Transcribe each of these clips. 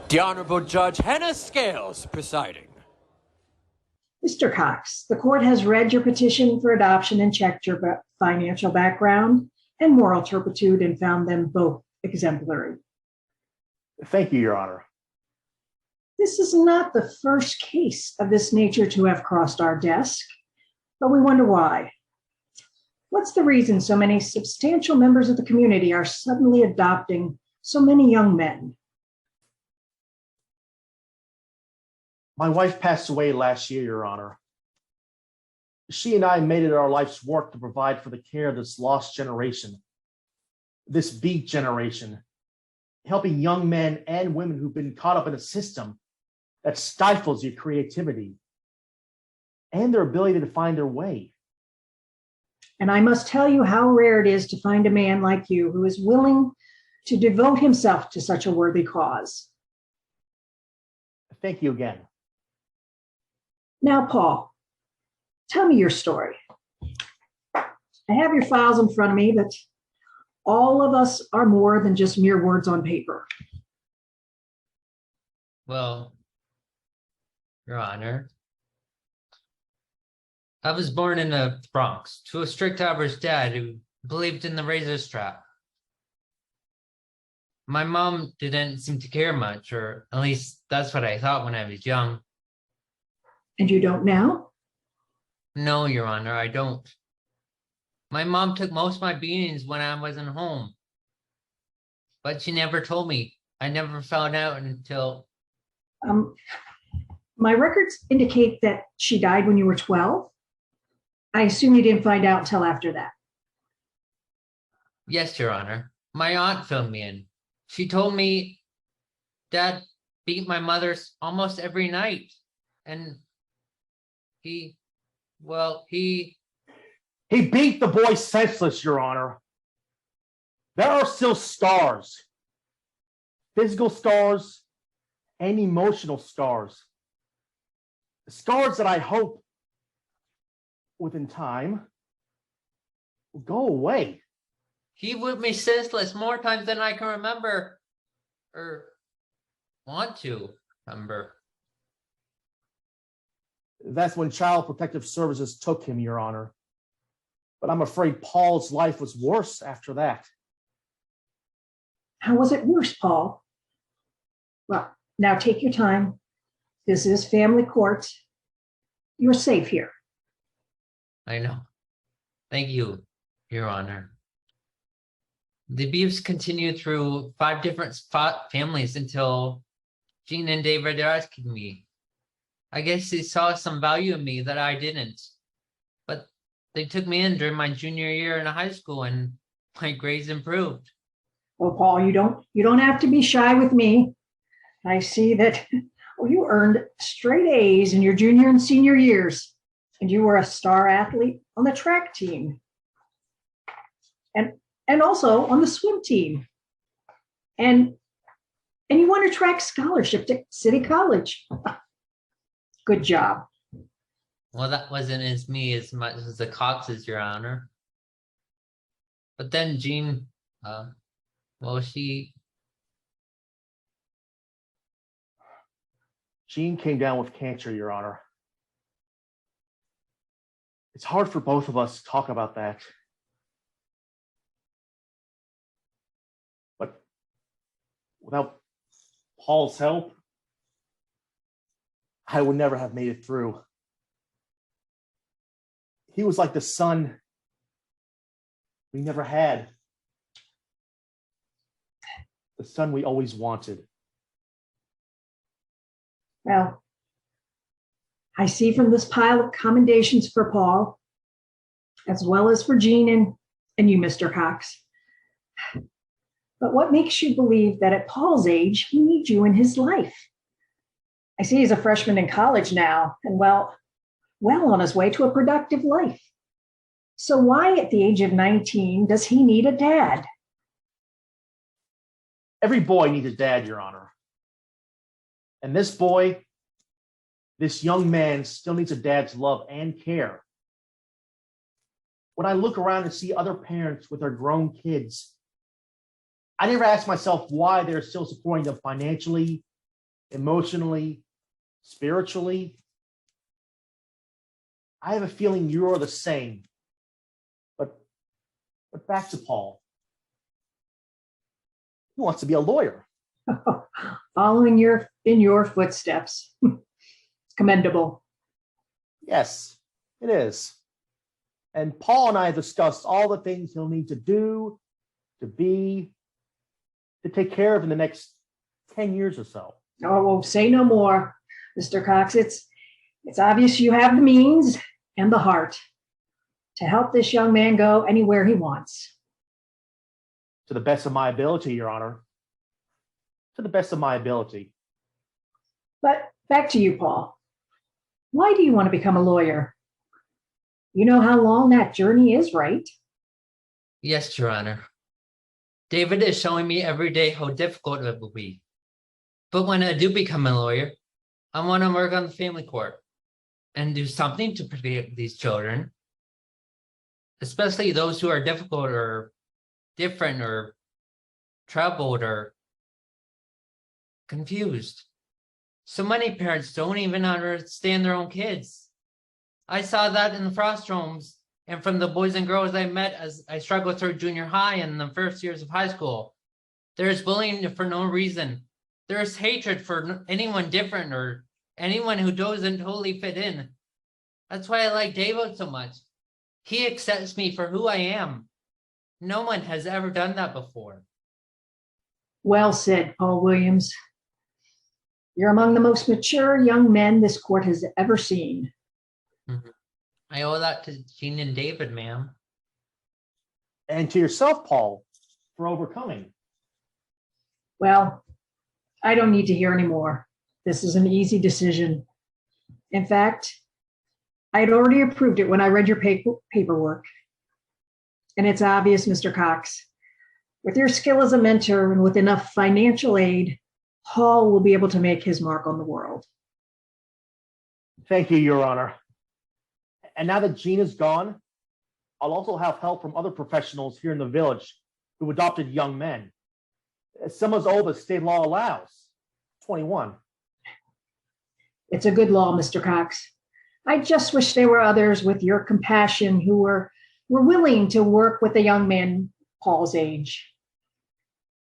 The Honorable Judge Hannah Scales presiding. Mr. Cox, the court has read your petition for adoption and checked your financial background and moral turpitude and found them both exemplary. Thank you, Your Honor. This is not the first case of this nature to have crossed our desk, but we wonder why. What's the reason so many substantial members of the community are suddenly adopting so many young men? My wife passed away last year, Your Honor. She and I made it our life's work to provide for the care of this lost generation, this beat generation, helping young men and women who've been caught up in a system that stifles your creativity and their ability to find their way. And I must tell you how rare it is to find a man like you who is willing to devote himself to such a worthy cause. Thank you again. Now, Paul, tell me your story. I have your files in front of me, but all of us are more than just mere words on paper. Well, Your Honor, I was born in the Bronx to a strict average dad who believed in the razor strap. My mom didn't seem to care much, or at least that's what I thought when I was young. And you don't now? No, Your Honor, I don't. My mom took most of my beatings when I wasn't home, but she never told me. I never found out until... My records indicate that she died when you were 12. I assume you didn't find out until after that. Yes, Your Honor. My aunt filled me in. She told me Dad beat my mother almost every night, and he beat the boy senseless, Your Honor. There are still scars, physical scars and emotional scars. Scars that I hope within time will go away. He whipped me senseless more times than I can remember or want to remember. That's when Child Protective Services took him, Your Honor. But I'm afraid Paul's life was worse after that. How was it worse, Paul? Well, now take your time. This is family court. You're safe here. I know. Thank you, Your Honor. The abuse continued through 5 different families until Jean and David rescued me. I guess they saw some value in me that I didn't. But they took me in during my junior year in high school and my grades improved. Well, Paul, you don't have to be shy with me. I see that you earned straight A's in your junior and senior years, and you were a star athlete on the track team. And also on the swim team. And you won a track scholarship to City College. Good job. Well, that wasn't as much as the Coxes, Your Honor. But then Jean, Jean came down with cancer, Your Honor. It's hard for both of us to talk about that. But without Paul's help, I would never have made it through. He was like the son we never had. The son we always wanted. Well, I see from this pile of commendations for Paul, as well as for Jean and you, Mr. Cox. But what makes you believe that at Paul's age, he needs you in his life? I see he's a freshman in college now, and well on his way to a productive life. So why at the age of 19 does he need a dad? Every boy needs a dad, Your Honor. And this boy, this young man, still needs a dad's love and care. When I look around and see other parents with their grown kids, I never ask myself why they're still supporting them financially emotionally, spiritually. I have a feeling you are the same. But back to Paul. He wants to be a lawyer. Following in your footsteps. It's commendable. Yes, it is. And Paul and I discussed all the things he'll need to do, to be, to take care of in the next 10 years or so. Oh, well, say no more, Mr. Cox. It's obvious you have the means and the heart to help this young man go anywhere he wants. To the best of my ability, Your Honor. To the best of my ability. But back to you, Paul. Why do you want to become a lawyer? You know how long that journey is, right? Yes, Your Honor. David is showing me every day how difficult it will be. But when I do become a lawyer, I want to work on the family court and do something to protect these children, especially those who are difficult or different or troubled or confused. So many parents don't even understand their own kids. I saw that in the foster homes and from the boys and girls I met as I struggled through junior high and the first years of high school. There's bullying for no reason. There's hatred for anyone different or anyone who doesn't totally fit in. That's why I like David so much. He accepts me for who I am. No one has ever done that before. Well said, Paul Williams. You're among the most mature young men this court has ever seen. I owe that to Jean and David, ma'am. And to yourself, Paul, for overcoming. Well, I don't need to hear any more. This is an easy decision. In fact, I had already approved it when I read your paperwork. And it's obvious, Mr. Cox, with your skill as a mentor and with enough financial aid, Paul will be able to make his mark on the world. Thank you, Your Honor. And now that Jean is gone, I'll also have help from other professionals here in the village who adopted young men. Some as old as state law allows, 21. It's a good law, Mr. Cox. I just wish there were others with your compassion who were willing to work with a young man Paul's age.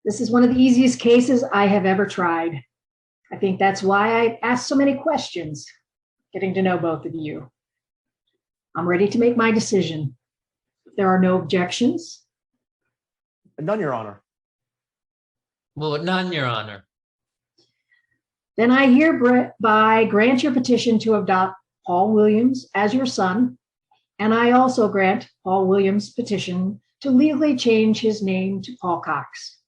This is one of the easiest cases I have ever tried. I think that's why I asked so many questions, getting to know both of you. I'm ready to make my decision. If there are no objections. None, Your Honor. Well, none, Your Honor. Then I hereby grant your petition to adopt Paul Williams as your son, and I also grant Paul Williams' petition to legally change his name to Paul Cox.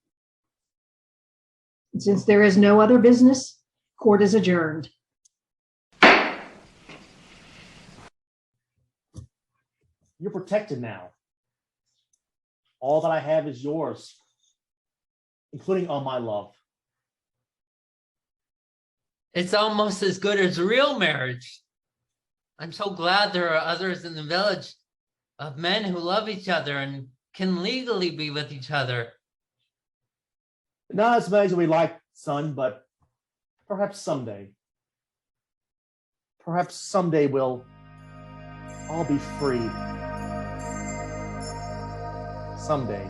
And since there is no other business, court is adjourned. You're protected now. All that I have is yours, including all my love. It's almost as good as real marriage. I'm so glad there are others in the village of men who love each other and can legally be with each other. Not as much as we like, son, but perhaps someday. Perhaps someday we'll all be free. Someday.